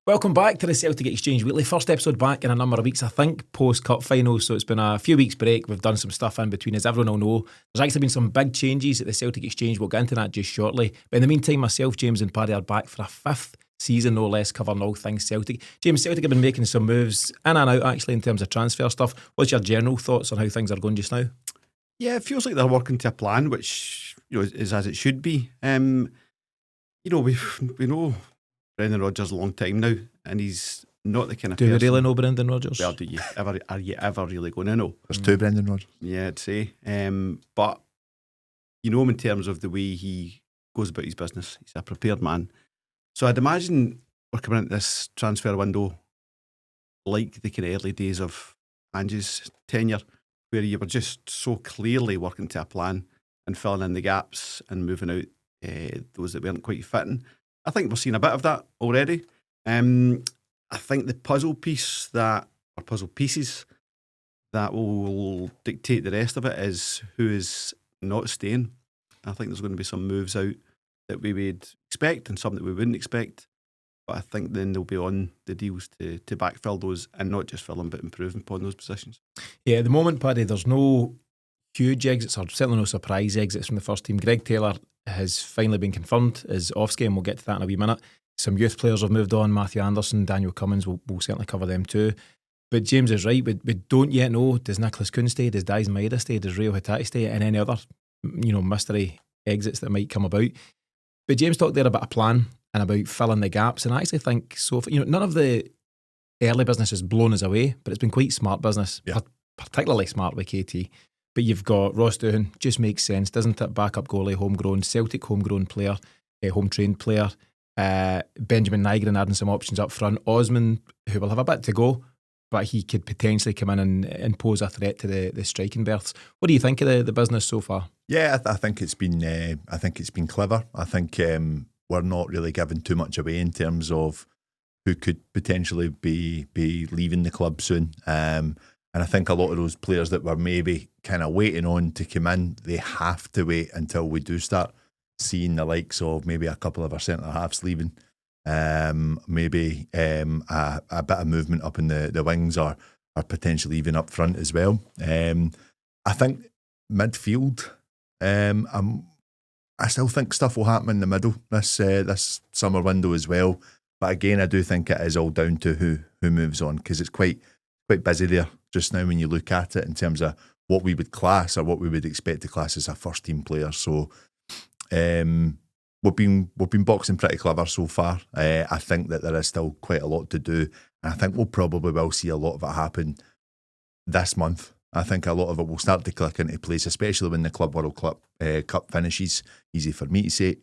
Welcome back to the Celtic Exchange Weekly. First episode back in a number of weeks, I think, post-cup final. So it's been a few weeks break. We've done some stuff in between. As everyone will know, there's actually been some big changes at the Celtic Exchange. We'll get into that just shortly. But in the meantime, myself, James and Paddy are back for a fifth season, no less, covering all things Celtic. James, Celtic have been making some moves in and out, actually, in terms of transfer stuff. What's your general thoughts on how things are going just now? Yeah, it feels like they're working to a plan, which is as it should be. We know Brendan Rodgers a long time now, and he's not the kind of person. Do we really know Brendan Rodgers? Well, are you ever really going to know? There's two Brendan Rodgers. Yeah, I'd say. But you know him in terms of the way he goes about his business. He's a prepared man. So I'd imagine we're coming into this transfer window like the kind of early days of Ange's tenure, where you were just so clearly working to a plan and filling in the gaps and moving out those that weren't quite fitting. I think we're seeing a bit of that already. I think the puzzle pieces that will dictate the rest of it is who is not staying. I think there's going to be some moves out that we would expect and some that we wouldn't expect. But I think then they'll be on the deals to backfill those and not just fill them, but improve upon those positions. Yeah, at the moment, Paddy, there's no huge exits, or certainly no surprise exits from the first team. Greg Taylor has finally been confirmed as off-skate, and we'll get to that in a wee minute. Some youth players have moved on. Matthew Anderson, Daniel Cummins, we'll certainly cover them too. But James is right. We don't yet know, does Nicholas Kuhn stay? Does Daizen Maeda stay? Does Rio Hitati stay? And any other mystery exits that might come about. But James talked there about a plan and about filling the gaps. And I actually think so far, none of the early business has blown us away, but it's been quite smart business, particularly smart with KT. But you've got Ross Doohan, just makes sense, doesn't it? Backup goalie, homegrown, Celtic homegrown player, home-trained player. Benjamin Nygren adding some options up front. Osman, who will have a bit to go, but he could potentially come in and pose a threat to the striking berths. What do you think of the business so far? Yeah, I think it's been clever. I think we're not really giving too much away in terms of who could potentially be leaving the club soon. And I think a lot of those players that were maybe kind of waiting on to come in, they have to wait until we do start seeing the likes of maybe a couple of our centre-halves leaving, maybe a bit of movement up in the wings or potentially even up front as well. I think midfield, I still think stuff will happen in the middle this summer window as well. But again, I do think it is all down to who moves on, because it's quite busy there just now when you look at it in terms of what we would class or what we would expect to class as a first team player. So we've been boxing pretty clever so far. I think that there is still quite a lot to do, and I think we'll probably will see a lot of it happen this month. I think a lot of it will start to click into place, especially when the Club World Cup finishes. Easy for me to say.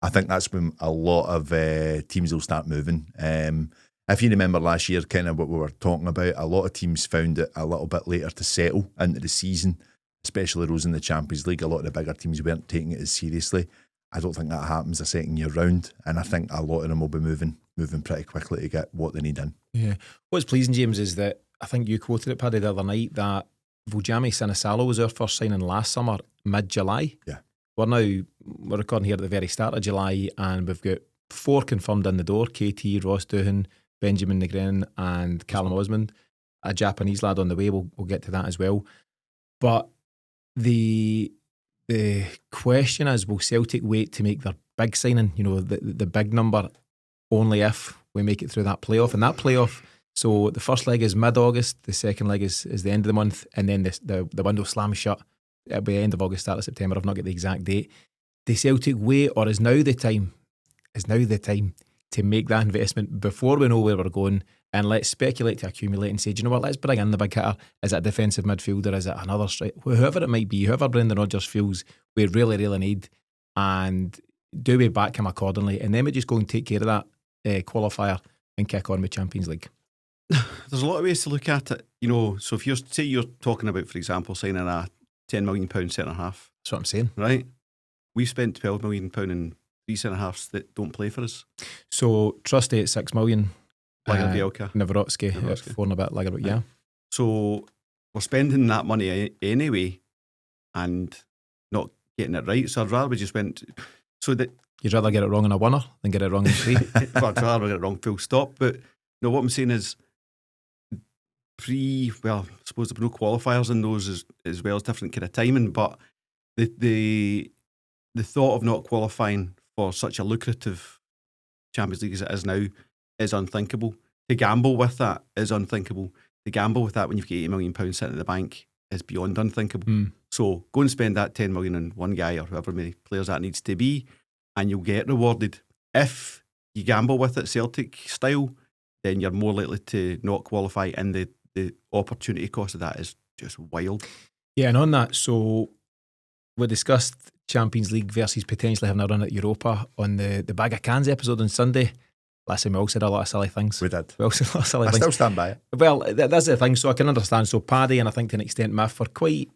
I think that's when a lot of teams will start moving. If you remember last year, kind of what we were talking about, a lot of teams found it a little bit later to settle into the season, especially those in the Champions League. A lot of the bigger teams weren't taking it as seriously. I don't think that happens the second year round, and I think a lot of them will be moving pretty quickly to get what they need in. Yeah. What's pleasing, James, is that I think you quoted it, Paddy, the other night, that Vujami Sinisalo was our first signing last summer, mid-July. Yeah. We're recording here at the very start of July, and we've got 4 confirmed in the door: KT, Ross Doohan, Benjamin Nygren and Callum Osman. A Japanese lad on the way. We'll get to that as well. But the question is, will Celtic wait to make their big signing, the big number, only if we make it through that playoff? And that playoff, so the first leg is mid-August, the second leg is the end of the month, and then the window slams shut at the end of August, start of September. I've not got the exact date. The Celtic wait, or is now the time to make that investment before we know where we're going, and let's speculate to accumulate and say, do you know what, let's bring in the big hitter. Is it a defensive midfielder? Is it another strike? Whoever it might be, whoever Brendan Rodgers feels we really, really need, and do we back him accordingly? And then we just go and take care of that qualifier and kick on with Champions League. There's a lot of ways to look at it. So if you're talking about, for example, signing a £10 million centre-half. That's what I'm saying. Right? We've spent £12 million in 3 centre-halves that don't play for us. So Trusty at $6 million. Lagerbielke. Nawrocki at 4 and a bit. Lagerbielke, yeah. So we're spending that money anyway and not getting it right. So I'd rather we just went... So that You'd rather get it wrong in a winner than get it wrong in 3. Well, I'd rather get it wrong full stop. But no, what I'm saying is I suppose there were no qualifiers in those as well as different kind of timing, but the thought of not qualifying for such a lucrative Champions League as it is now is unthinkable. To gamble with that is unthinkable. To gamble with that when you've got £80 million sitting in the bank is beyond unthinkable. So go and spend that 10 million on one guy or however many players that needs to be, and you'll get rewarded. If you gamble with it Celtic style, then you're more likely to not qualify, and the opportunity cost of that is just wild. Yeah, and on that, so we discussed Champions League versus potentially having a run at Europa on the Bag of Cans episode on Sunday. Last time we all said a lot of silly things. We did. We all said a lot of silly I things. still stand by it. Well, that's the thing. So I can understand. So Paddy and I think to an extent Miff are quite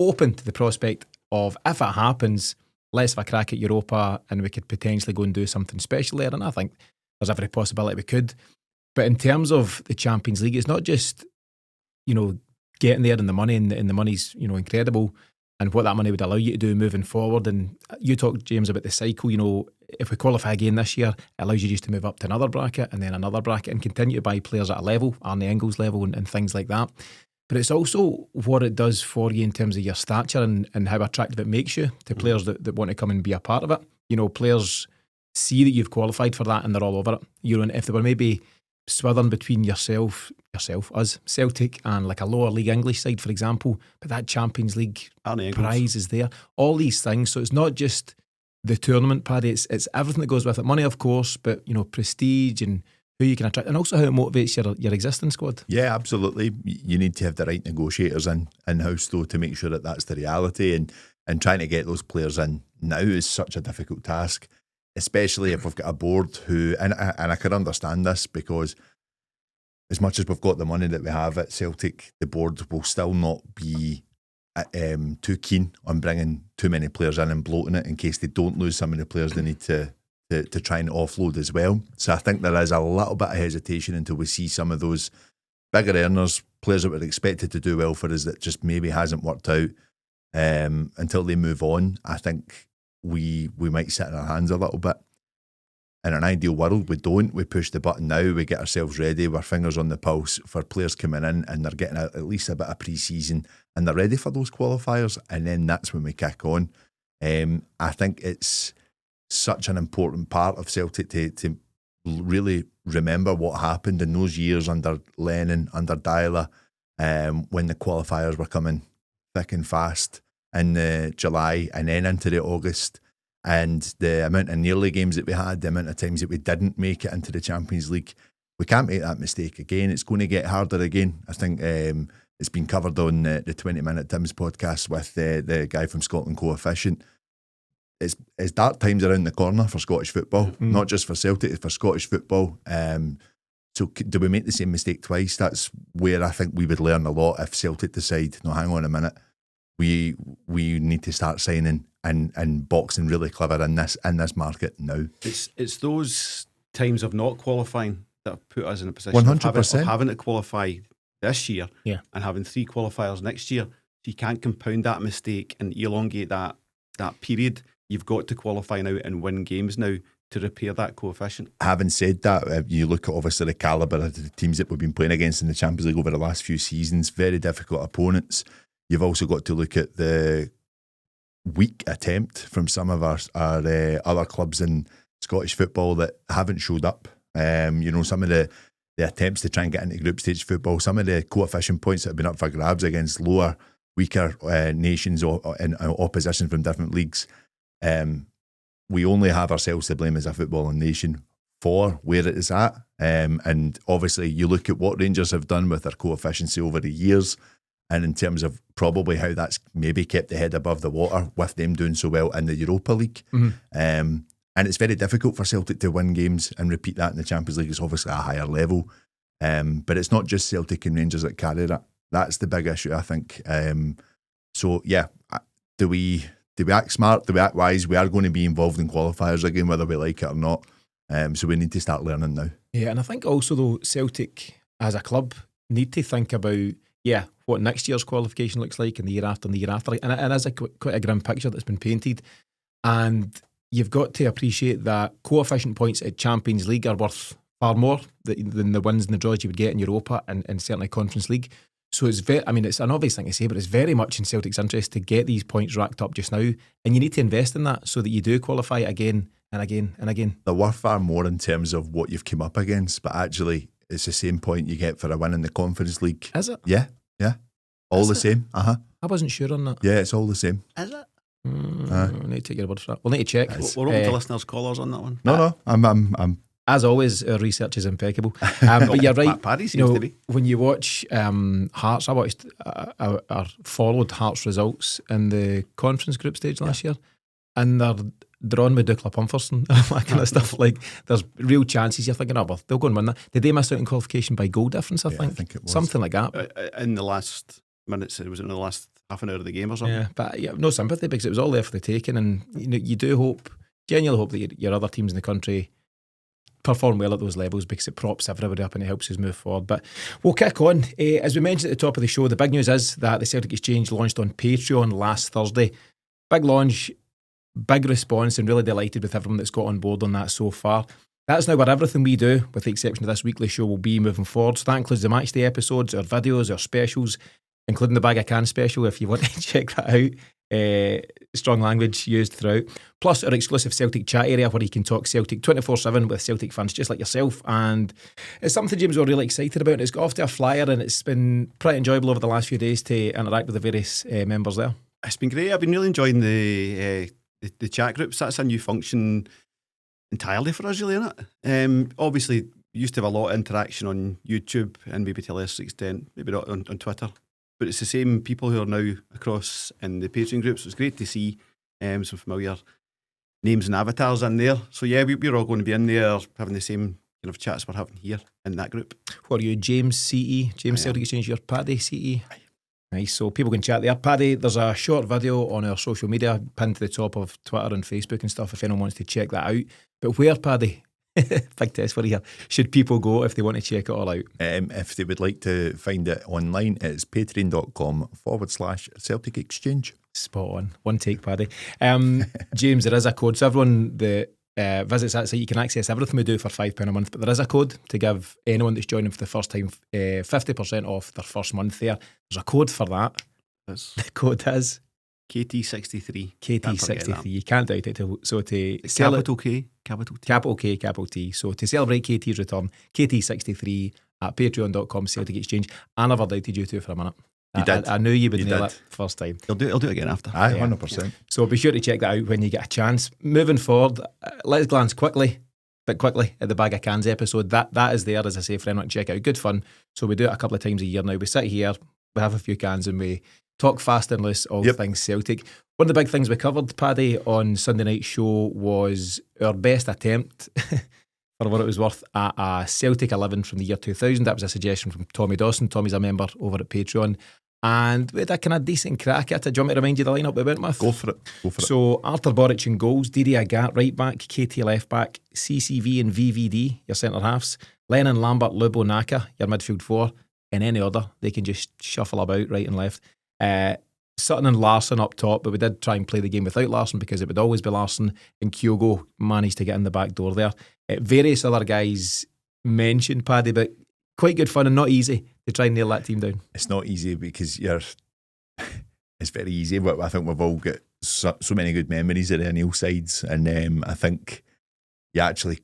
open to the prospect of, if it happens, let's have a crack at Europa and we could potentially go and do something special there. And I think there's every possibility we could. But in terms of the Champions League, it's not just, getting there and the money, and the money's, incredible, and what that money would allow you to do moving forward. And you talked, James, about the cycle. If we qualify again this year, it allows you just to move up to another bracket and then another bracket and continue to buy players at a level, Arne Engels level and things like that. But it's also what it does for you in terms of your stature and how attractive it makes you to players that want to come and be a part of it. Players see that you've qualified for that and they're all over it. And if they were maybe swithering between yourself, us, Celtic, and like a lower league English side, for example, but that Champions League prize is there. All these things. So it's not just the tournament, Paddy. It's everything that goes with it. Money, of course, but prestige and who you can attract, and also how it motivates your existing squad. Yeah, absolutely. You need to have the right negotiators in-house though to make sure that that's the reality, and trying to get those players in now is such a difficult task, especially if we've got a board who, and I can understand this, because as much as we've got the money that we have at Celtic, the board will still not be too keen on bringing too many players in and bloating it in case they don't lose some of the players they need to try and offload as well. So I think there is a little bit of hesitation until we see some of those bigger earners, players that were expected to do well for us that just maybe hasn't worked out, until they move on. I think we might sit in our hands a little bit. In an ideal world, we don't. We push the button now, we get ourselves ready, we're fingers on the pulse for players coming in, and they're getting at least a bit of pre-season and they're ready for those qualifiers, and then that's when we kick on. I think it's such an important part of Celtic to really remember what happened in those years under Lennon, under Dyla, when the qualifiers were coming thick and fast in July and then into the August. And the amount of nearly games that we had, the amount of times that we didn't make it into the Champions League, we can't make that mistake again. It's going to get harder again. I think it's been covered on the 20-minute Tim's podcast with the guy from Scotland Coefficient. It's dark times around the corner for Scottish football, not just for Celtic, it's for Scottish football. So do we make the same mistake twice? That's where I think we would learn a lot if Celtic decide, no, hang on a minute, we need to start signing and boxing really clever in this market now. It's those times of not qualifying that have put us in a position 100%. of having to qualify this year, and having 3 qualifiers next year. So you can't compound that mistake and elongate that period. You've got to qualify now and win games now to repair that coefficient. Having said that, you look at obviously the calibre of the teams that we've been playing against in the Champions League over the last few seasons, very difficult opponents. You've also got to look at the weak attempt from some of our other clubs in Scottish football that haven't showed up. Some of the attempts to try and get into group stage football, some of the coefficient points that have been up for grabs against lower, weaker nations or in opposition from different leagues. We only have ourselves to blame as a footballing nation for where it is at. And obviously you look at what Rangers have done with their coefficiency over the years, and in terms of probably how that's maybe kept the head above the water with them doing so well in the Europa League. And it's very difficult for Celtic to win games and repeat that in the Champions League. It's obviously a higher level. But it's not just Celtic and Rangers that carry that. That's the big issue, I think. So, yeah, do we act smart? Do we act wise? We are going to be involved in qualifiers again, whether we like it or not. So we need to start learning now. Yeah, and I think also, though, Celtic as a club need to think about, what next year's qualification looks like and the year after and the year after. And it is quite a grim picture that's been painted. And, you've got to appreciate that coefficient points at Champions League are worth far more than the wins and the draws you would get in Europa and certainly Conference League. So it's it's an obvious thing to say, but it's very much in Celtic's interest to get these points racked up just now, and you need to invest in that so that you do qualify again and again and again. They're worth far more in terms of what you've come up against, but actually it's the same point you get for a win in the Conference League. Is it? Yeah. All the same. I wasn't sure on that. Yeah, it's all the same. Is it? We need to take your word for that. We'll need to check. We're open to listeners' callers on that one. No, I'm as always, our research is impeccable. But you're right. Paddy seems to be. When you watch Hearts, I watched or followed Hearts results in the conference group stage last year, and they're on with Dukla Pumfers and that kind of stuff. Like, there's real chances. You're thinking, well, they'll go and win that. Did they miss out in qualification by goal difference? I think it was something like that. In the last minutes, it was in the last half an hour of the game or something. Yeah, but no sympathy because it was all there for the taking, and you do genuinely hope that your other teams in the country perform well at those levels because it props everybody up and it helps us move forward. But we'll kick on. As we mentioned at the top of the show, the big news is that the Celtic Exchange launched on Patreon last Thursday. Big launch, big response, and really delighted with everyone that's got on board on that so far. That's now where everything we do, with the exception of this weekly show, will be moving forward. So that includes the matchday episodes, our videos, our specials, including the Bag of Can special if you want to check that out. Strong language used throughout. Plus our exclusive Celtic chat area where you can talk Celtic 24/7 with Celtic fans just like yourself. And it's something, James, we're really excited about. It's got off to a flyer and it's been pretty enjoyable over the last few days to interact with the various members there. It's been great. I've been really enjoying the chat groups. That's a new function entirely for us, really, isn't it? Obviously, we used to have a lot of interaction on YouTube and maybe to a lesser extent, maybe not on Twitter. But it's the same people who are now across in the Patreon groups. It's great to see some familiar names and avatars in there. So yeah, we're all going to be in there having the same kind of chats we're having here in that group. What are you, James CE? James Celtic Exchange, you're Paddy CE? Nice, so people can chat there. Paddy, there's a short video on our social media pinned to the top of Twitter and Facebook and stuff if anyone wants to check that out. But where, Paddy? Big test for you here. Should people go if they want to check it all out? If they would like to find it online, it's patreon.com/Celtic Exchange. Spot on. One take, Paddy. James, there is a code. So everyone that visits that site, you can access everything we do for £5 a month, but there is a code to give anyone that's joining for the first time 50% off their first month there. There's a code for that. The code is KT63. KT63. You can't doubt it. So to capital K, capital T. Capital K, capital T. So to celebrate KT's return, KT63 at patreon.com Celtic Exchange. I never doubted you two for a minute. You did. I knew you would nail it first time. I'll do it again after. Aye, 100%. So be sure to check that out when you get a chance. Moving forward, let's glance quickly at the Bag of Cans episode. That is there, as I say, for anyone to check out. Good fun. So we do it a couple of times a year now. We sit here, we have a few cans, and we talk fast and loose all things Celtic. One of the big things we covered, Paddy, on Sunday night show was our best attempt for what it was worth at a Celtic 11 from the year 2000. That was a suggestion from Tommy Dawson. Tommy's a member over at Patreon. And we had a kind of decent crack at it. Do you want me to remind you the lineup we went with? Go for it. So Arthur Boric in goals, Didi Agat right back, KT left back, CCV and VVD, your centre halves, Lennon, Lambert, Lubo, Naka, your midfield four. In any order, they can just shuffle about right and left. Sutton and Larsson up top, but we did try and play the game without Larsson because it would always be Larsson, and Kyogo managed to get in the back door there. Various other guys mentioned, Paddy, but quite good fun and not easy to try and nail that team down. It's not easy because it's very easy, but I think we've all got so many good memories of the Neil sides, and I think you actually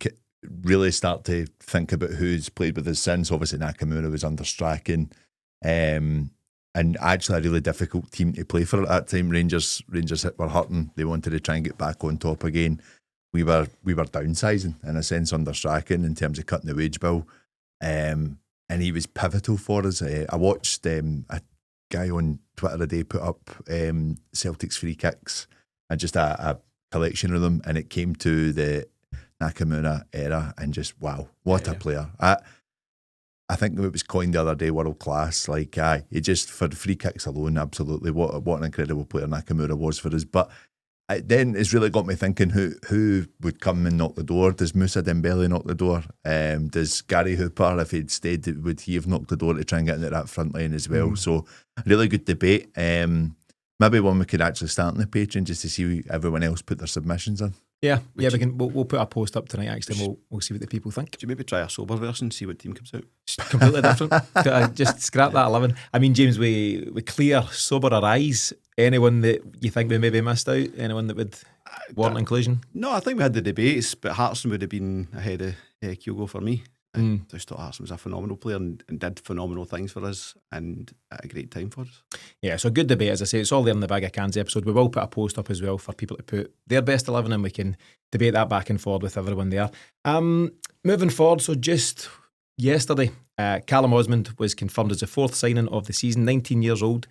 really start to think about who's played with us since. Obviously Nakamura was under Strachan, and actually a really difficult team to play for at that time. Rangers were hurting. They wanted to try and get back on top again. We were downsizing in a sense under Strachan in terms of cutting the wage bill, and he was pivotal for us. I watched a guy on Twitter today put up Celtic's free kicks and just a collection of them, and it came to the Nakamura era, and just wow, what a player! I think it was coined the other day, world class. Like, he just, for the free kicks alone, absolutely, what an incredible player Nakamura was for us. But then it's really got me thinking, who would come and knock the door? Does Moussa Dembele knock the door? Does Gary Hooper, if he'd stayed, would he have knocked the door to try and get into that front line as well? So, really good debate. Maybe one we could actually start on the Patreon just to see everyone else put their submissions in. Yeah, we'll put a post up tonight. Actually, we'll see what the people think. Do you maybe try a sober version, see what team comes out? Completely different. Just scrap that 11. I mean, James, with clear, soberer eyes, anyone that you think we maybe missed out, anyone that would warrant inclusion? No, I think we had the debates, but Hartson would have been ahead of Kyogo for me. I just thought Hartson was a phenomenal player and did phenomenal things for us and at a great time for us. Yeah, so good debate, as I say. It's all there in the Bag of Cans episode. We will put a post up as well for people to put their best 11 and we can debate that back and forward with everyone there. Moving forward, so just yesterday, Callum Osman was confirmed as the fourth signing of the season, 19 years old.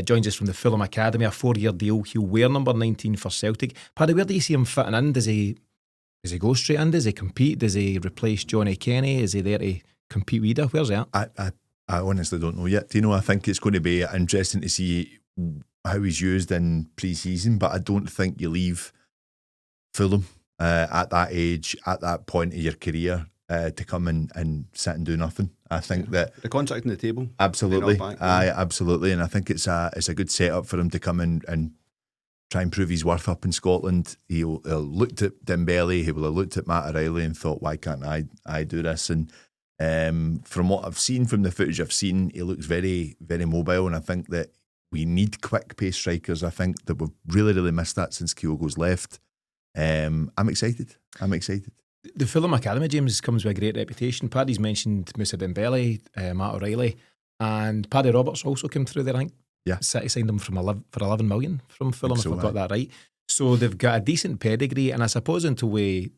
Joins us from the Fulham Academy, a 4-year deal. He'll wear number 19 for Celtic. Paddy, where do you see him fitting in? Does he go straight in? Does he compete? Does he replace Johnny Kenny? Is he there to compete with either? Where's he at? I honestly don't know yet. Do you know, I think it's going to be interesting to see how he's used in pre-season, but I don't think you leave Fulham at that age, at that point of your career, to come and sit and do nothing. I think that the contract on the table, absolutely, absolutely, and I think it's a good setup for him to come in and try and prove his worth up in Scotland. He'll looked at Dembele, he will have looked at Matt O'Reilly and thought, why can't I do this? And from what I've seen, from the footage I've seen, he looks very, very mobile, and I think that we need quick pace strikers. I think that we've really, really missed that since Kyogo's left. I'm excited. The Fulham Academy, James, comes with a great reputation. Paddy's mentioned Moussa Dembele, Matt O'Reilly, and Paddy Roberts also came through there, I think. Yeah. City signed him for 11 million from Fulham, if I've got that right. So they've got a decent pedigree, and I suppose until we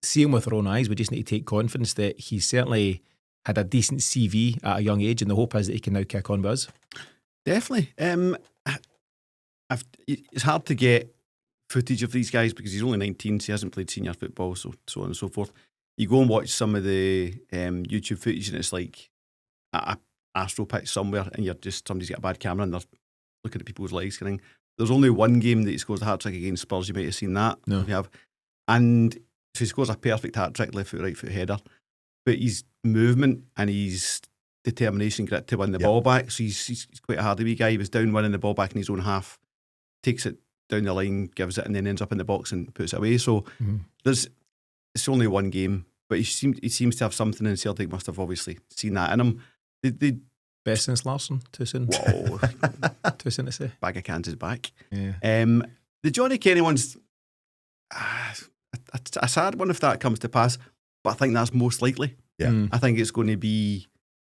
see him with our own eyes, we just need to take confidence that he certainly had a decent CV at a young age, and the hope is that he can now kick on with us. Definitely. It's hard to get footage of these guys because he's only 19, so he hasn't played senior football, so on and so forth. You go and watch some of the YouTube footage, and it's like a Astro pitch somewhere, and somebody's got a bad camera and they're looking at people's legs. There's only one game that he scores a hat trick against Spurs. You might have seen that. No. If you have. And so he scores a perfect hat trick, left foot, right foot header. But his movement and his determination, grit to win the ball back. So he's quite a hardy wee guy. He was down winning the ball back in his own half, takes it down the line, gives it, and then ends up in the box and puts it away. So it's only one game, but he seems to have something, and Celtic must have obviously seen that in him. They best since Larsson, too soon. Whoa. Too soon to say. Bag of Cans is back. Yeah. The Johnny Kenny one's a sad one if that comes to pass, but I think that's most likely. Yeah. I think it's going to be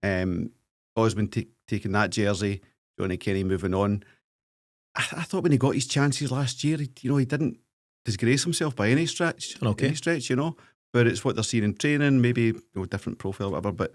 Osman taking that jersey, Johnny Kenny moving on. I thought when he got his chances last year, he didn't disgrace himself by any stretch. Okay. But it's what they're seeing in training, maybe different profile, whatever. But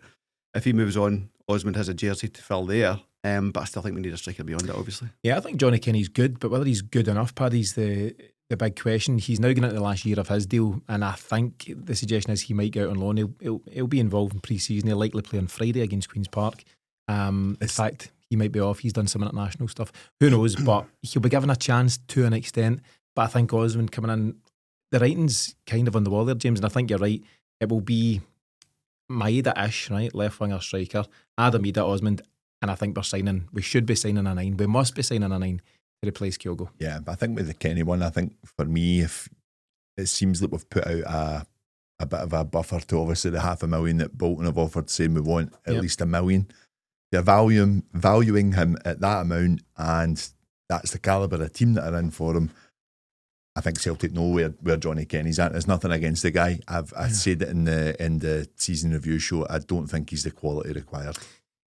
if he moves on, Osman has a jersey to fill there. But I still think we need a striker beyond it, obviously. Yeah, I think Johnny Kenny's good, but whether he's good enough, Paddy's the big question. He's now going into the last year of his deal, and I think the suggestion is he might go out on loan. He'll be involved in pre-season. He'll likely play on Friday against Queen's Park. In fact, he might be off. He's done some international stuff. Who knows? But he'll be given a chance to an extent. But I think Osman coming in, the writing's kind of on the wall there, James, and I think you're right. It will be Maeda-ish, right? Left winger striker, Adam Maeda, Osman, and I think we should be signing a 9. We must be signing a 9 to replace Kyogo. Yeah, but I think with the Kenny one, I think for me, if it seems that we've put out a bit of a buffer to obviously the $500,000 that Bolton have offered, saying we want at least $1 million. They're valuing him at that amount, and that's the calibre of team that are in for him. I think Celtic know where Johnny Kenny's at. There's nothing against the guy. I've said it in the season review show. I don't think he's the quality required.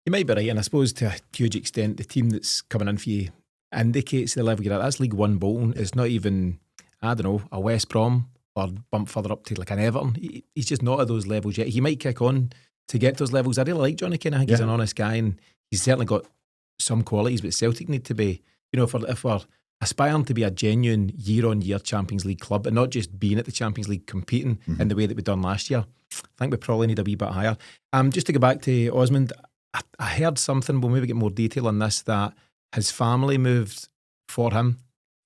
You might be right, and I suppose to a huge extent, the team that's coming in for you indicates the level you're at. That's League One Bolton. It's not even, I don't know, a West Brom or bump further up to like an Everton. He's just not at those levels yet. He might kick on to get those levels. I really like Johnny Kenny. I think he's an honest guy, and he's certainly got some qualities, but Celtic need to be, if we're aspiring to be a genuine year-on-year Champions League club and not just being at the Champions League competing in the way that we've done last year, I think we probably need a wee bit higher. Just to go back to Osman, I heard something, we'll maybe get more detail on this, that his family moved for him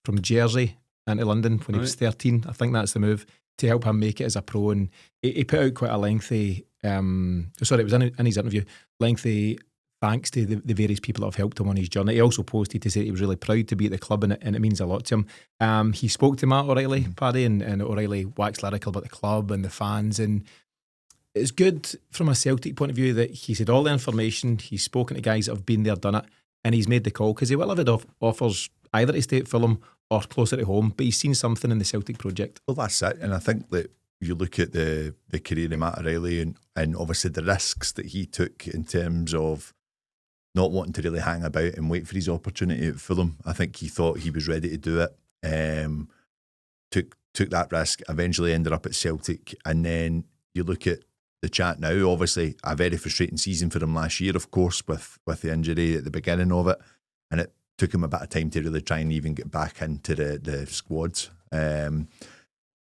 from Jersey into London when he was 13. I think that's the move, to help him make it as a pro. And he put out quite a lengthy, it was in his interview, lengthy thanks to the various people that have helped him on his journey. He also posted to say he was really proud to be at the club, and it means a lot to him. He spoke to Matt O'Reilly, Paddy, and O'Reilly waxed lyrical about the club and the fans, and it's good from a Celtic point of view that he's had all the information, he's spoken to guys that have been there, done it, and he's made the call, because he will have had offers either to stay at Fulham or closer to home, but he's seen something in the Celtic project. Well, that's it. And I think that you look at the career of Matt O'Reilly and obviously the risks that he took in terms of not wanting to really hang about and wait for his opportunity at Fulham. I think he thought he was ready to do it. Took that risk, eventually ended up at Celtic. And then you look at the chat now, obviously a very frustrating season for him last year, of course, with the injury at the beginning of it. And it took him a bit of time to really try and even get back into the squads.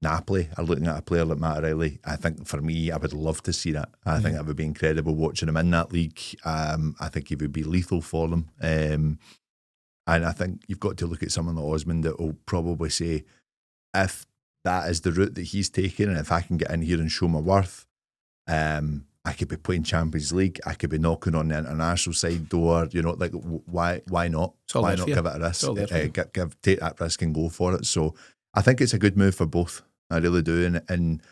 Napoli are looking at a player like Matt O'Reilly. I think for me, I would love to see that. I think that would be incredible watching him in that league. I think he would be lethal for them. And I think you've got to look at someone like Osman that will probably say, if that is the route that he's taking, and if I can get in here and show my worth, I could be playing Champions League. I could be knocking on the international side door. You know, like why not? Why not give it a risk? Take that risk and go for it. So I think it's a good move for both. I really do, and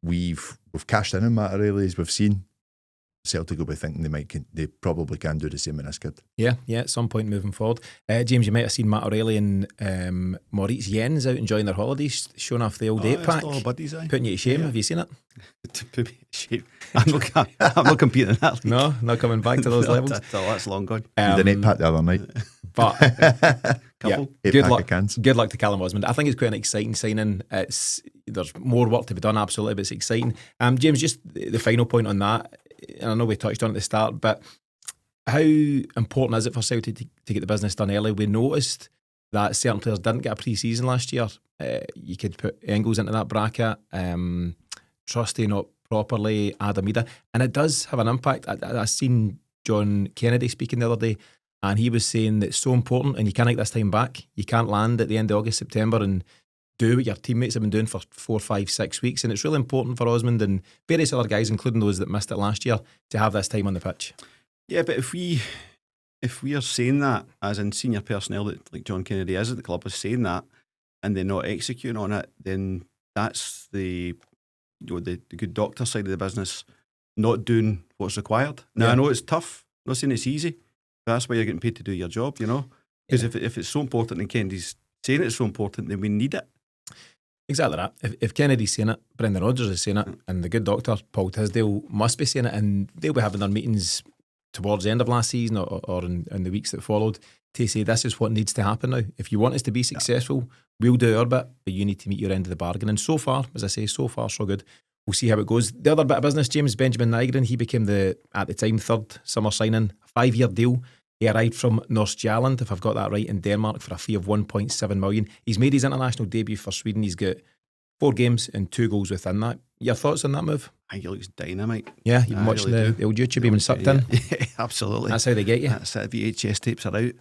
we've cashed in on Matt O'Reilly, as we've seen. Celtic will be thinking they probably can do the same in this kid. Yeah, at some point moving forward. James, you might have seen Matt O'Reilly and Maurice Jens out enjoying their holidays, showing off the old 8-pack. Buddies, putting you to shame. Have you seen it? To put me to shame. I'm not competing in that league. No, not coming back to those levels. That's long gone. You did an 8-pack the other night. But couple. Good luck to Callum Osman. I think it's quite an exciting signing. There's more work to be done, absolutely, but it's exciting. James, just the final point on that, and I know we touched on it at the start, but how important is it for Celtic to get the business done early? We noticed that certain players didn't get a pre-season last year. You could put Engels into that bracket, Trusty not properly, Adamida, and it does have an impact. I seen John Kennedy speaking the other day, and he was saying that it's so important, and you can't take this time back. You can't land at the end of August, September, and do what your teammates have been doing for 4, 5, 6 weeks. And it's really important for Osmond and various other guys, including those that missed it last year, to have this time on the pitch. Yeah, but if we are saying that, as in senior personnel like John Kennedy is at the club, is saying that, and they're not executing on it, then that's the good doctor side of the business, not doing what's required. Now, I know it's tough. I'm not saying it's easy, but that's why you're getting paid to do your job, you know? Because if it's so important and Kennedy's saying it's so important, then we need it. Exactly that. If Kennedy's saying it, Brendan Rodgers is saying it, and the good doctor, Paul Tisdale, must be saying it, and they'll be having their meetings towards the end of last season or in the weeks that followed to say this is what needs to happen now. If you want us to be successful, we'll do our bit, but you need to meet your end of the bargain. And so far, as I say, so good. We'll see how it goes. The other bit of business, James, Benjamin Nygren, he became at the time, third summer signing, 5-year deal. He arrived from Nordsjælland, if I've got that right, in Denmark for a fee of 1.7 million. He's made his international debut for Sweden. He's got 4 games and 2 goals within that. Your thoughts on that move? I think it looks dynamite. Yeah, you've been watching the old YouTube being sucked in. Yeah, absolutely. That's how they get you. That's it. VHS tapes are out.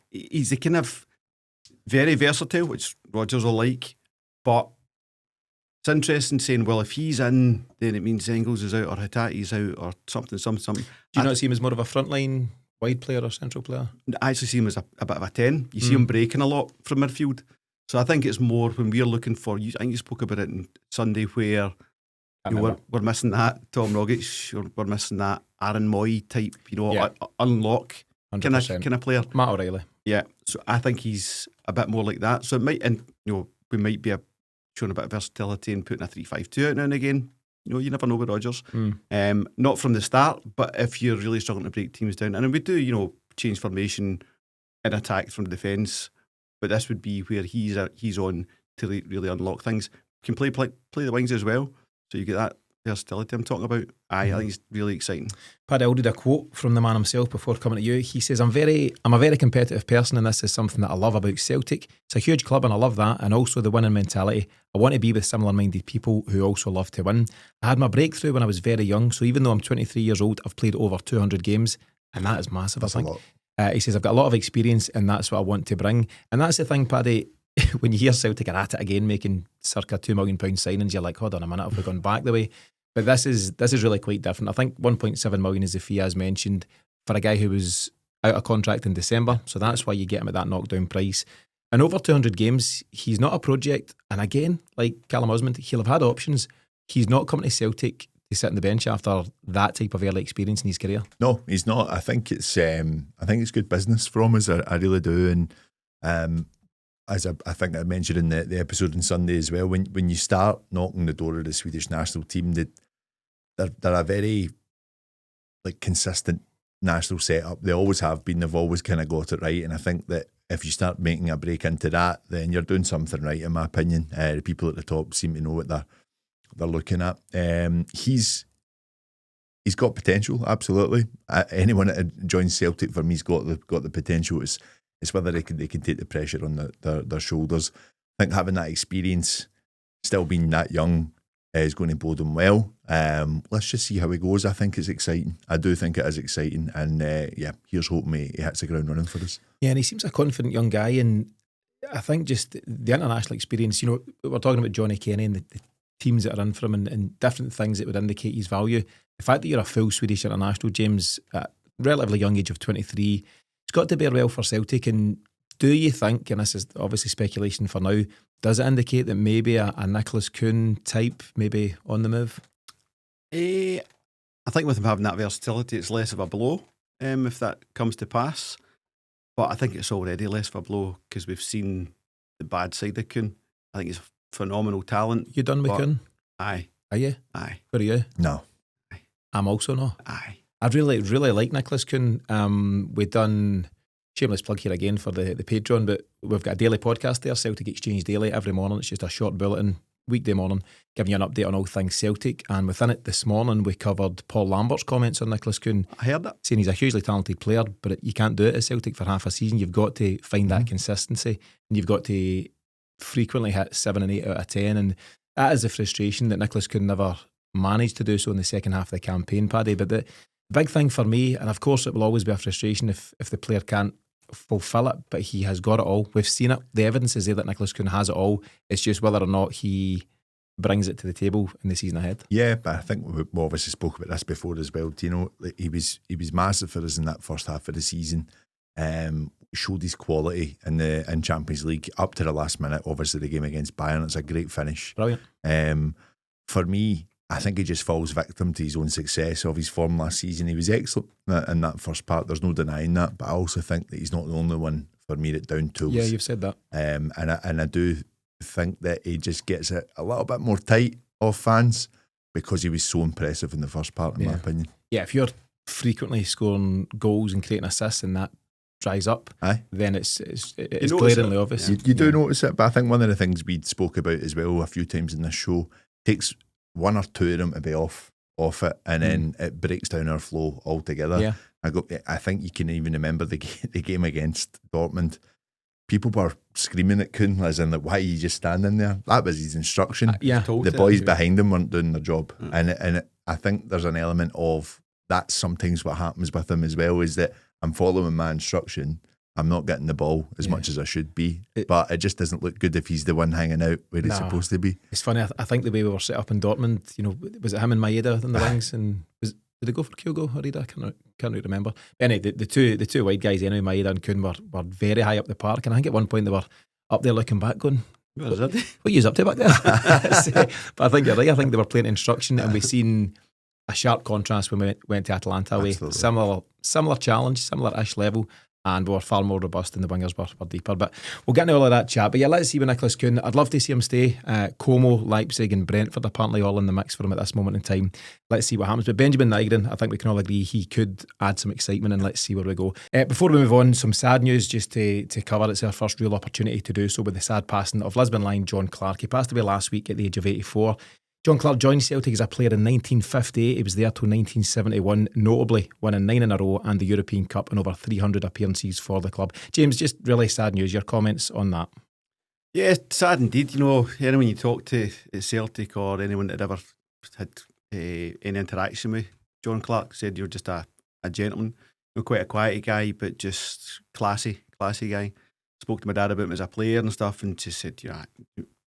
He's a kind of very versatile, which Rodgers will like, but it's interesting saying, well, if he's in, then it means Engels is out or Hitati's out or something. Do you not see him as more of a frontline wide player or central player? I actually see him as a bit of a 10. You see him breaking a lot from midfield. So I think it's more when we're looking for, I think you spoke about it on Sunday where we're missing that Tom Rogic, or we're missing that Aaron Moy type, unlock kind of player. Matt O'Reilly. Yeah, so I think he's a bit more like that. So it might, and we might be showing a bit of versatility and putting a 3-5-2 out now and again. You never know with Rodgers. Not from the start, but if you're really struggling to break teams down, and we do, change formation in attack from defence, but this would be where he's on to really unlock things. Can play the wings as well, so you get that versatility I'm talking about. I think it's really exciting. Paddy, I did a quote from the man himself before coming to you. He says, I'm a very competitive person, and this is something that I love about Celtic. It's a huge club and I love that, and also the winning mentality. I want to be with similar-minded people who also love to win. I had my breakthrough when I was very young, so even though I'm 23 years old, I've played over 200 games, and that is massive, that's I think. A lot. He says, I've got a lot of experience, and that's what I want to bring. And that's the thing, Paddy, when you hear Celtic are at it again, making circa £2 million signings, you're like, hold on a minute, have we gone back the way? But this is really quite different. I think 1.7 million is the fee, as mentioned, for a guy who was out of contract in December. So that's why you get him at that knockdown price. And over 200 games, he's not a project. And again, like Callum Osman, he'll have had options. He's not coming to Celtic to sit on the bench after that type of early experience in his career. No, he's not. I think it's good business from us. I really do. And as I think I mentioned in the episode on Sunday as well, when you start knocking the door of the Swedish national team, they're a very consistent national setup. They always have been. They've always kind of got it right. And I think that if you start making a break into that, then you're doing something right, in my opinion. The people at the top seem to know what they're looking at. He's got potential, absolutely. Anyone that joins Celtic for me has got the potential. It's whether they can take the pressure on their shoulders. I think having that experience, still being that young, is going to bode them well. Let's just see how he goes. I think it's exciting. I do think it is exciting. And here's hoping he hits the ground running for us. Yeah, and he seems a confident young guy. And I think just the international experience, we're talking about Johnny Kenny and the teams that are in for him and different things that would indicate his value. The fact that you're a full Swedish international, James, at a relatively young age of 23, it's got to bear well for Celtic. And do you think, and this is obviously speculation for now, does it indicate that maybe a Nicholas Kuhn type maybe on the move? I think with him having that versatility, it's less of a blow if that comes to pass. But I think it's already less of a blow because we've seen the bad side of Kuhn. I think he's a phenomenal talent. You done with Kuhn? Aye. Are you? Aye. Where are you? No. Aye. I'm also not. Aye. I really like Nicholas Kuhn. We've done, shameless plug here again for the Patreon, but we've got a daily podcast there, Celtic Exchange Daily, every morning. It's just a short bulletin, weekday morning, giving you an update on all things Celtic. And within it this morning, we covered Paul Lambert's comments on Nicholas Kuhn. I heard that. Saying he's a hugely talented player, but you can't do it at Celtic for half a season. You've got to find that consistency, and you've got to frequently hit 7 and 8 out of 10. And that is the frustration that Nicholas Kuhn never managed to do so in the second half of the campaign, Paddy. But the big thing for me, and of course it will always be a frustration if the player can't fulfill it, but he has got it all. We've seen it. The evidence is there that Nicholas Kuhn has it all. It's just whether or not he brings it to the table in the season ahead. Yeah, but I think we obviously spoke about this before as well. He was massive for us in that first half of the season. Showed his quality in Champions League up to the last minute. Obviously the game against Bayern, it's a great finish. Brilliant. For me, I think he just falls victim to his own success of his form last season. He was excellent in that first part, there's no denying that, but I also think that he's not the only one for me that down tools. Yeah, you've said that. And I do think that he just gets it a little bit more tight off fans because he was so impressive in the first part, in my opinion. Yeah, if you're frequently scoring goals and creating assists and that dries up, then it's glaringly obvious. You do notice it, but I think one of the things we spoke about as well a few times in this show, takes one or two of them to be off it, and then it breaks down our flow altogether. Yeah. I think you can even remember the game against Dortmund. People were screaming at Kuhn, as in, why are you just standing there? That was his instruction. The boys behind him weren't doing their job. And I think there's an element of that's sometimes what happens with him as well, is that I'm following my instruction. I'm not getting the ball as much as I should be, but it just doesn't look good if he's the one hanging out where he's supposed to be. It's funny. I think the way we were set up in Dortmund, was it him and Maeda in the wings, and did they go for Kyogo or Rida? I can't really remember. But anyway, the two wide guys anyway, Maeda and Kuhn were very high up the park, and I think at one point they were up there looking back, going, "What are you up to back there?" But I think you're right. I think they were playing instruction, and we've seen a sharp contrast when we went to Atalanta away. Similar challenge, similar-ish level. And we were far more robust and the wingers were deeper. But we'll get into all of that chat. But yeah, let's see with Nicholas Kuhn. I'd love to see him stay. Como, Leipzig and Brentford apparently all in the mix for him at this moment in time. Let's see what happens. But Benjamin Nygren, I think we can all agree he could add some excitement, and let's see where we go. Before we move on, some sad news just to cover. It's our first real opportunity to do so with the sad passing of Lisbon Lion John Clark. He passed away last week at the age of 84. John Clark joined Celtic as a player in 1958. He was there till 1971, notably winning 9 in a row and the European Cup and over 300 appearances for the club. James, just really sad news. Your comments on that? Yeah, sad indeed. Anyone you talk to at Celtic or anyone that ever had any interaction with John Clark said you're just a gentleman. Quite a quiet guy, but just classy guy. Spoke to my dad about him as a player and stuff, and just said,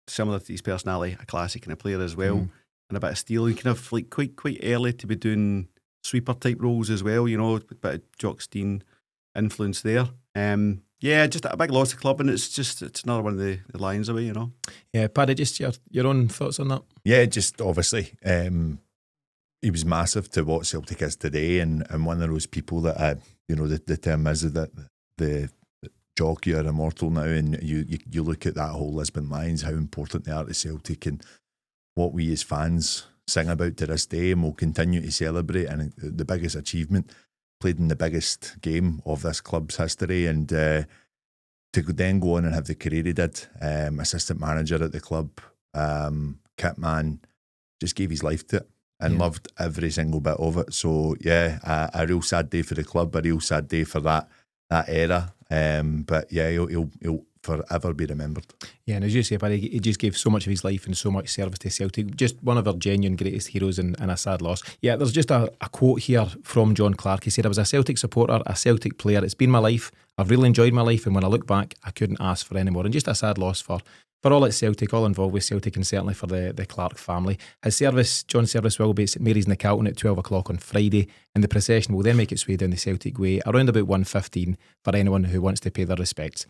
similar to his personality, a classic kind of player as well. and a bit of stealing, kind of like quite early to be doing sweeper type roles as well, you know, with a bit of Jock Stein influence there. Just a big loss to the club, and it's another one of the lines away, you know. Yeah, Paddy, just your own thoughts on that? Yeah, just obviously, he was massive to what Celtic is today, and one of those people that the term is that the jockey are immortal now, and you look at that whole Lisbon Lions, how important they are to Celtic, and what we as fans sing about to this day, and will continue to celebrate, and the biggest achievement, played in the biggest game of this club's history, and to then go on and have the career he did, assistant manager at the club, kit man, just gave his life to it and loved every single bit of it. So yeah, a real sad day for the club, a real sad day for that era. But yeah, he'll forever be remembered. Yeah, and as you say, Paddy, he just gave so much of his life and so much service to Celtic. Just one of our genuine greatest heroes, and a sad loss. Yeah, there's just a quote here from John Clark. He said, "I was a Celtic supporter, a Celtic player. It's been my life. I've really enjoyed my life, and when I look back, I couldn't ask for any more." And just a sad loss for all at Celtic, all involved with Celtic, and certainly for the Clark family. John's service will be at St Mary's in the Calton at 12 o'clock on Friday, and the procession will then make its way down the Celtic Way around about 1:15 for anyone who wants to pay their respects.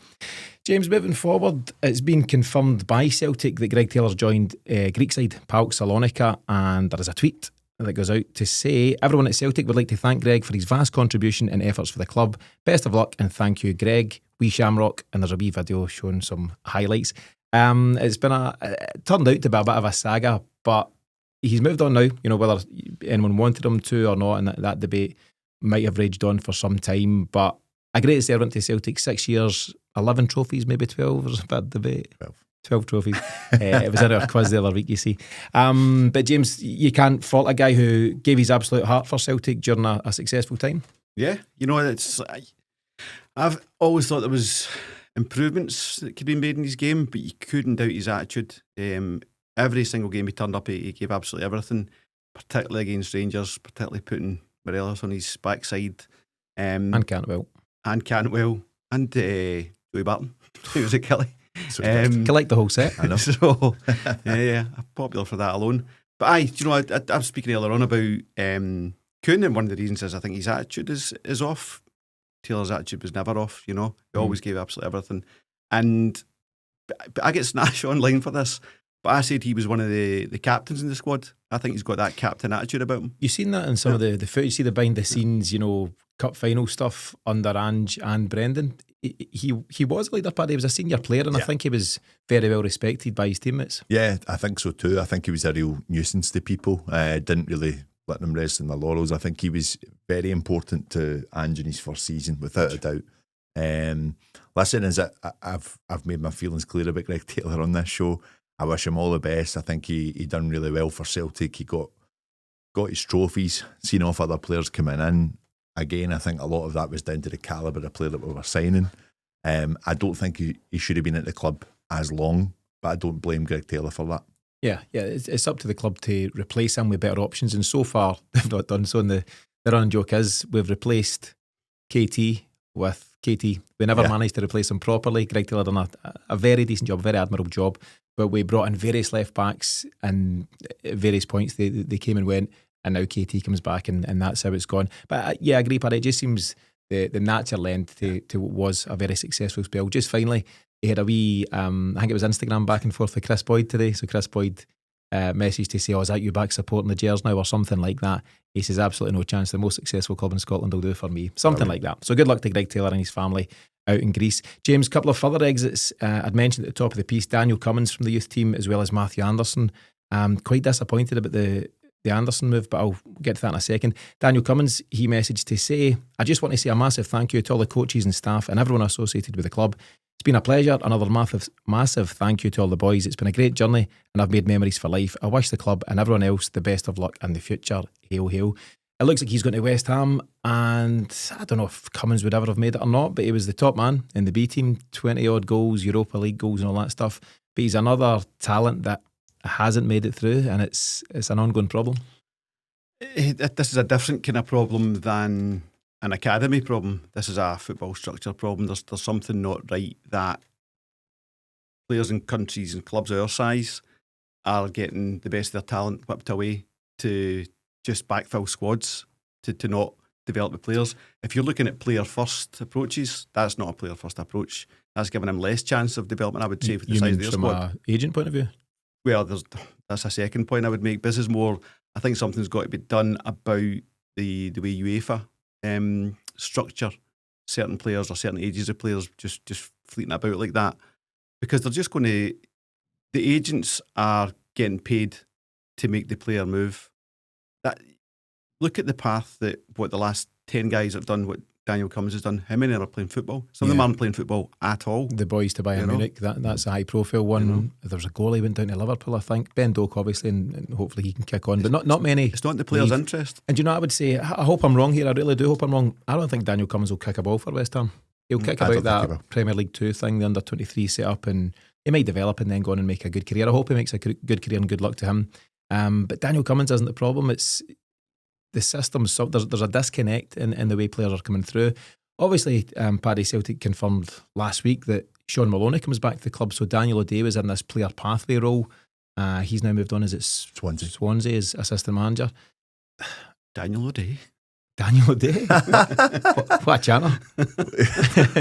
James, moving forward, it's been confirmed by Celtic that Greg Taylor's joined Greek side PAOK Salonika, and there is a tweet that goes out to say, "Everyone at Celtic would like to thank Greg for his vast contribution and efforts for the club. Best of luck and thank you, Greg. We Shamrock." And there's a wee video showing some highlights. It's been turned out to be a bit of a saga, but he's moved on now. You know, whether anyone wanted him to or not, and that debate might have raged on for some time. But a great servant to Celtic, 6 years, 11 trophies, maybe 12. There's a bit of debate. 12 trophies. It was in our quiz the other week, you see. But James, you can't fault a guy who gave his absolute heart for Celtic during a successful time. Yeah, you know, I've always thought there was improvements that could be made in his game, but you couldn't doubt his attitude. Every single game he turned up, he gave absolutely everything, particularly against Rangers, particularly putting Morelos on his backside. And Cantwell. And Joey Barton, who was at Kelly. Collect the whole set. I know. So, yeah, popular for that alone. But you know, I was speaking earlier on about Kuhn, and one of the reasons is I think his attitude is off. Taylor's attitude was never off, you know. He always gave absolutely everything. And but I get snatched online for this, but I said he was one of the captains in the squad. I think he's got that captain attitude about him. You've seen that in some of the footage, you see the behind the scenes, you know, cup final stuff under Ange and Brendan. He was a leader, Paddy. He was a senior player, and I think he was very well respected by his teammates. Yeah, I think so too. I think he was a real nuisance to people. Didn't really let them rest in their laurels. I think he was very important to Ange in his first season, without a doubt. Listen, I've made my feelings clear about Greg Taylor on this show. I wish him all the best. I think he done really well for Celtic. He got his trophies, seen off other players coming in. Again, I think a lot of that was down to the calibre of player that we were signing. I don't think he should have been at the club as long, but I don't blame Greg Taylor for that. Yeah, it's up to the club to replace him with better options, and so far they've not done so. And the running joke is we've replaced KT with KT. We never managed to replace him properly. Greg Taylor done a very decent job, a very admirable job, but we brought in various left backs, and at various points they came and went, and now KT comes back, and that's how it's gone. But I agree, Paddy. It just seems the natural end to what was a very successful spell. Just finally, he had a wee, I think it was Instagram back and forth with Chris Boyd today. So Chris Boyd messaged to say, "Oh, is that you back supporting the Gers now?" or something like that. He says, "Absolutely no chance. The most successful club in Scotland will do for me." Something like that. So good luck to Greg Taylor and his family out in Greece. James, a couple of further exits I'd mentioned at the top of the piece. Daniel Cummins from the youth team, as well as Matthew Anderson. Quite disappointed about the Anderson move, but I'll get to that in a second. Daniel Cummins, he messaged to say, "I just want to say a massive thank you to all the coaches and staff and everyone associated with the club. It's been a pleasure. Another massive thank you to all the boys. It's been a great journey and I've made memories for life. I wish the club and everyone else the best of luck in the future. Hail, hail." It looks like he's going to West Ham, and I don't know if Cummins would ever have made it or not, but he was the top man in the B team, 20 odd goals, Europa League goals and all that stuff. But he's another talent that hasn't made it through, and it's an ongoing problem. This is a different kind of problem than an academy problem. This is a football structure problem. There's something not right that players in countries and clubs our size are getting the best of their talent whipped away to just backfill squads to not develop the players. If you're looking at player-first approaches, that's not a player-first approach. That's giving them less chance of development, I would say, for the size of their squad. From an agent point of view? Well, that's a second point I would make. This is more, I think something's got to be done about the way UEFA structure certain players or certain ages of players just fleeting about like that. Because they're just going to, the agents are getting paid to make the player move. Look at the path that what the last 10 guys have done, what Daniel Cummins has done. How many are playing football? Some of them aren't playing football at all. The boys to Bayern Munich, that's a high profile one. There was a goalie went down to Liverpool, I think. Ben Doak, obviously, and hopefully he can kick on. But not many. It's not in the players' interest. And you know, I would say, I hope I'm wrong here. I really do hope I'm wrong. I don't think Daniel Cummins will kick a ball for West Ham. He'll kick about that Premier League 2 thing, the under-23 set up, and he might develop and then go on and make a good career. I hope he makes a good career and good luck to him. But Daniel Cummins isn't the problem. It's the system. So there's a disconnect in the way players are coming through. Obviously, Paddy, Celtic confirmed last week that Shaun Maloney comes back to the club. So Daniel O'Day was in this player pathway role. He's now moved on as Swansea as assistant manager. Daniel O'Day. What a channel.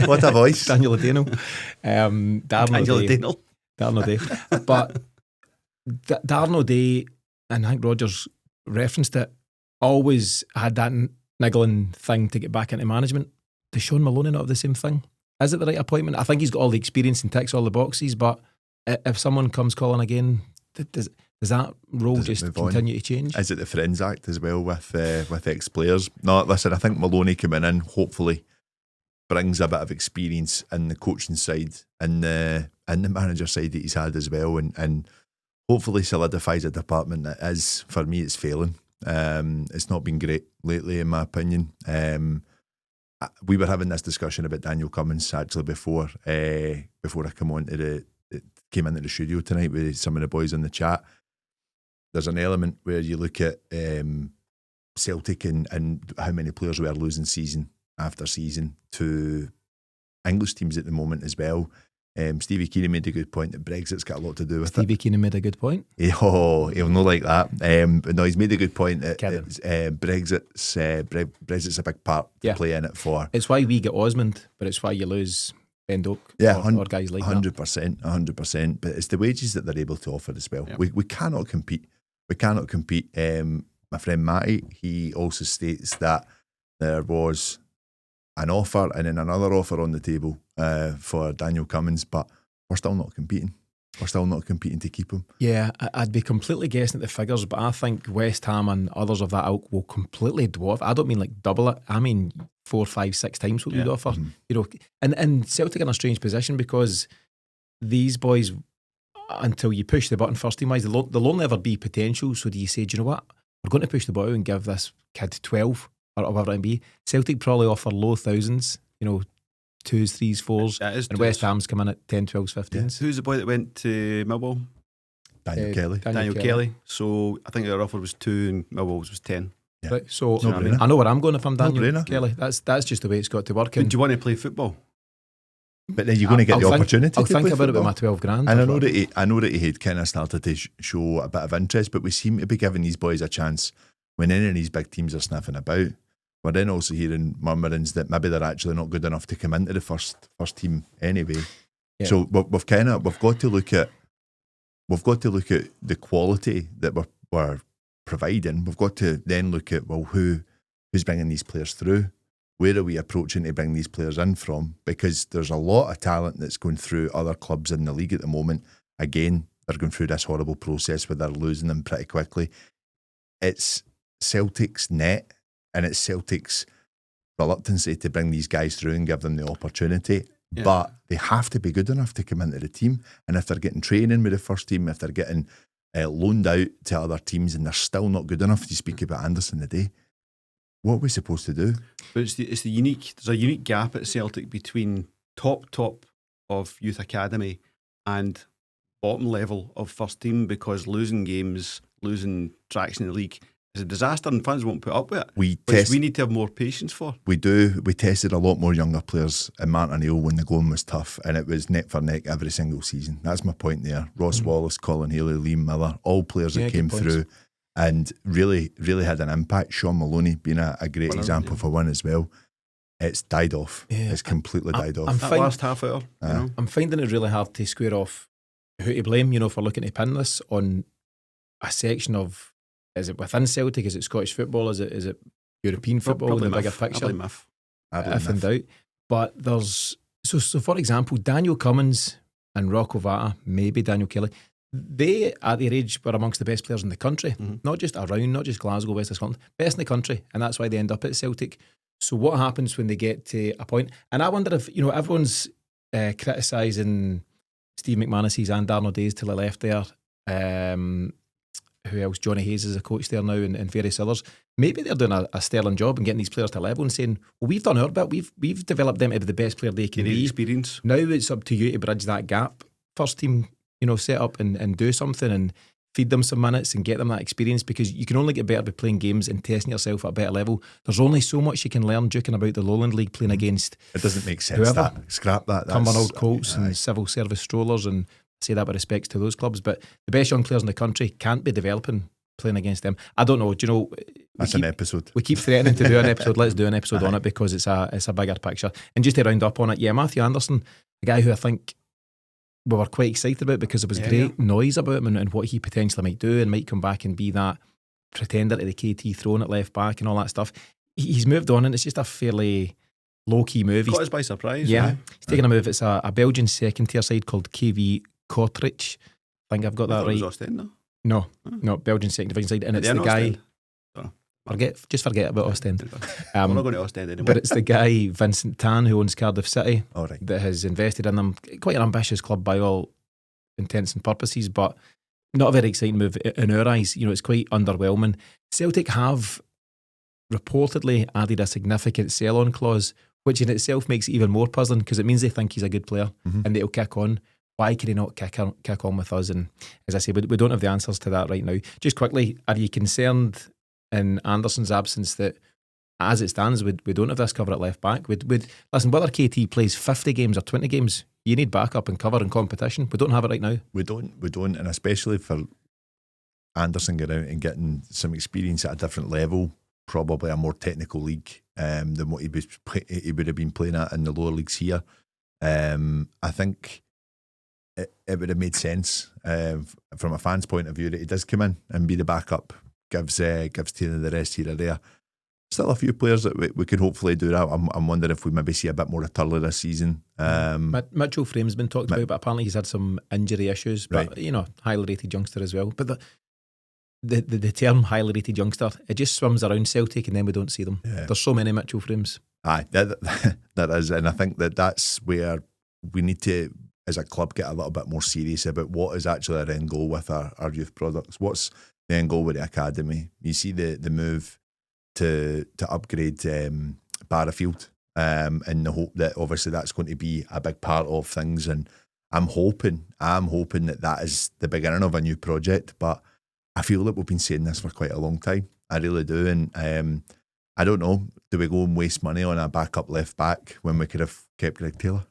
What a voice. Daniel O'Day. Darren O'Day. But Darren O'Day, and I think Rodgers referenced it, always had that niggling thing to get back into management. Does Shaun Maloney not have the same thing? Is it the right appointment? I think he's got all the experience and ticks all the boxes, but if someone comes calling again, does that role just continue to change? Is it the Friends Act as well with ex-players? No, listen, I think Maloney coming in hopefully brings a bit of experience in the coaching side and the manager side that he's had as well, and hopefully solidifies a department that is, for me, it's failing. It's not been great lately, in my opinion. We were having this discussion about Daniel Cummins actually before I came into the studio tonight with some of the boys in the chat. There's an element where you look at Celtic and how many players we are losing season after season to English teams at the moment as well. Stevie Keenan made a good point that Brexit's got a lot to do with it. Stevie Keenan made a good point. He'll not like that. But no, he's made a good point that Brexit's a big part to play in it for. It's why we get Osman, but it's why you lose Ben Doak or guys like 100%, 100%. But it's the wages that they're able to offer as well. Yep. We cannot compete. My friend Matty, he also states that there was an offer and then another offer on the table for Daniel Cummins, but we're still not competing. We're still not competing to keep him. Yeah, I'd be completely guessing at the figures, but I think West Ham and others of that ilk will completely dwarf. I don't mean like double it. I mean 4, 5, 6 times what we'd offer. Mm-hmm. You know, and Celtic are in a strange position because these boys, until you push the button first team wise, they'll only ever be potential. So do you say, do you know what? We're going to push the button and give this kid 12 or whatever it may be. Celtic probably offer low thousands, 2s, 3s, 4s, and West Ham's come in at 10, 12s, 15s. Yeah. Who's the boy that went to Millwall? Daniel Kelly. Daniel Kelly. So I think their offer was 2 and Millwall's was 10. Yeah. Right, so I know where I'm going if I'm Daniel Kelly. That's just the way it's got to work. Do you want to play football? But then you're going to get the opportunity. I'll think about football. It with my 12 grand. And I know that he had kind of started to show a bit of interest, but we seem to be giving these boys a chance when any of these big teams are sniffing about. We're then also hearing murmurings that maybe they're actually not good enough to come into the first team anyway. Yeah. So we've got to look at the quality that we're providing. We've got to then look at who's bringing these players through. Where are we approaching to bring these players in from? Because there's a lot of talent that's going through other clubs in the league at the moment. Again, they're going through this horrible process where they're losing them pretty quickly. It's Celtic's net and it's Celtic's reluctancy to bring these guys through and give them the opportunity. Yeah. But they have to be good enough to come into the team. And if they're getting training with the first team, if they're getting loaned out to other teams and they're still not good enough, to speak about Anderson today, what are we supposed to do? But there's a unique gap at Celtic between top of youth academy and bottom level of first team, because losing games, losing traction in the league is a disaster and fans won't put up with it. We need to have more patience for. We do. We tested a lot more younger players in Martin O'Neill when the going was tough, and it was neck for neck every single season. That's my point there. Ross Wallace, Colin Haley, Liam Miller, all players that came through and really, really had an impact. Shaun Maloney being a great example for one as well. It's died off. Yeah. It's completely died off. That last half hour. I'm finding it really hard to square off who to blame, for looking to pin this on a section of, is it within Celtic, is it Scottish football, is it European football in the bigger picture? If in doubt. But there's, so for example, Daniel Cummins and Rocco Vata, maybe Daniel Kelly, they at their age were amongst the best players in the country, not just around, not just Glasgow, West of Scotland, best in the country, and that's why they end up at Celtic. So what happens when they get to a point? And I wonder if, everyone's criticising Steve McManus's and Darnell Days to the left there. Who else? Johnny Hayes is a coach there now, and various others. Maybe they're doing a sterling job and getting these players to level and saying, well, we've done our bit. We've developed them to be the best player they can be. Experience. Now it's up to you to bridge that gap. First team, set up and do something and feed them some minutes and get them that experience, because you can only get better by playing games and testing yourself at a better level. There's only so much you can learn joking about the Lowland League playing against. It doesn't make sense. Whoever. Scrap that. Cumbernauld Colts and civil service strollers, and I say that with respects to those clubs. But the best young players in the country can't be developing playing against them. I don't know. Do you know? That's an episode. We keep threatening to do an episode. Let's do an episode on it, because it's a bigger picture. And just to round up on it, Matthew Anderson, a guy who I think we were quite excited about, because there was great noise about him and what he potentially might do and might come back and be that pretender to the KT throne at left back and all that stuff. He's moved on, and it's just a fairly low-key move. Caught us by surprise. Yeah. He's taking a move. It's a Belgian second-tier side called KV Kortrijk. I think I've got that right. It was Ostend, no, Belgian second division side, and it's the guy. Forget about Ostend. We're not going to Ostend anymore. But it's the guy Vincent Tan, who owns Cardiff City, right, that has invested in them. Quite an ambitious club by all intents and purposes, but not a very exciting move in our eyes. It's quite underwhelming. Celtic have reportedly added a significant sell-on clause, which in itself makes it even more puzzling, because it means they think he's a good player and they'll kick on. Why can he not kick on with us? And as I say, we don't have the answers to that right now. Just quickly, are you concerned in Anderson's absence that, as it stands, we don't have this cover at left back? Listen, whether KT plays 50 games or 20 games, you need backup and cover and competition. We don't have it right now. We don't, and especially for Anderson getting out and getting some experience at a different level, probably a more technical league than what he would have been playing at in the lower leagues here. I think it would have made sense from a fan's point of view that he does come in and be the backup, gives Taylor the rest here or there. Still a few players that we could hopefully do that. I'm wondering if we maybe see a bit more of Turley this season. Mitchell Frame's been talked about, but apparently he's had some injury issues. But right. Highly rated youngster as well. But the term highly rated youngster, it just swims around Celtic and then we don't see them. Yeah. There's so many Mitchell Frames. Aye, that is, and I think that's where we need to, as a club, get a little bit more serious about what is actually our end goal with our youth products. What's the end goal with the academy? You see the move to upgrade Barrafield, in the hope that obviously that's going to be a big part of things, and I'm hoping that is the beginning of a new project. But I feel that we've been saying this for quite a long time. I really do, and I don't know. Do we go and waste money on a backup left back when we could have kept Greg Taylor?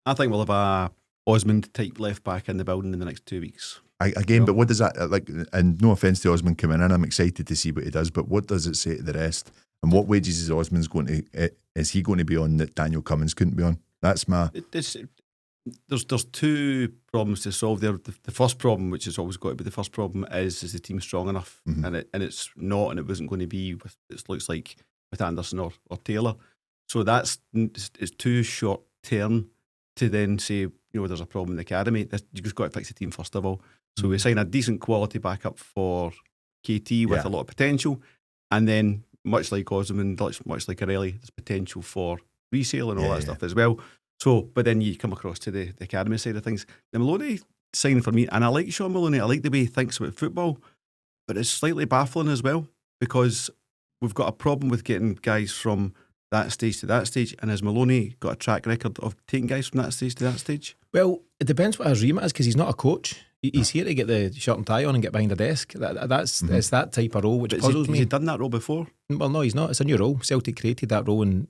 I think we'll have a Osmond type left back in the building in the next 2 weeks. But what does that like? And no offence to Osmond coming in, I'm excited to see what he does. But what does it say to the rest? And what wages is Osmond's going to? Is he going to be on that Daniel Cummins couldn't be on? That's my. There's two problems to solve there. The first problem, which has always got to be the first problem, is the team strong enough? And it's not, and it wasn't going to be. It looks like with Anderson or Taylor. So it's too short term to then say, there's a problem in the academy. You've just got to fix the team first of all. So we sign a decent quality backup for KT with a lot of potential, and then much like Osman, much like Arelli, there's potential for resale and all that stuff as well. So, but then you come across to the academy side of things. The Maloney signing for me, and I like Shaun Maloney. I like the way he thinks about football, but it's slightly baffling as well, because we've got a problem with getting guys from that stage to that stage. And has Maloney got a track record of taking guys from that stage to that stage? Well, it depends what his remit is, because he's not a coach. He's here to get the shirt and tie on and get behind a desk. It's that type of role which puzzles me. Has he done that role before? Well, no, he's not. It's a new role. Celtic created that role, and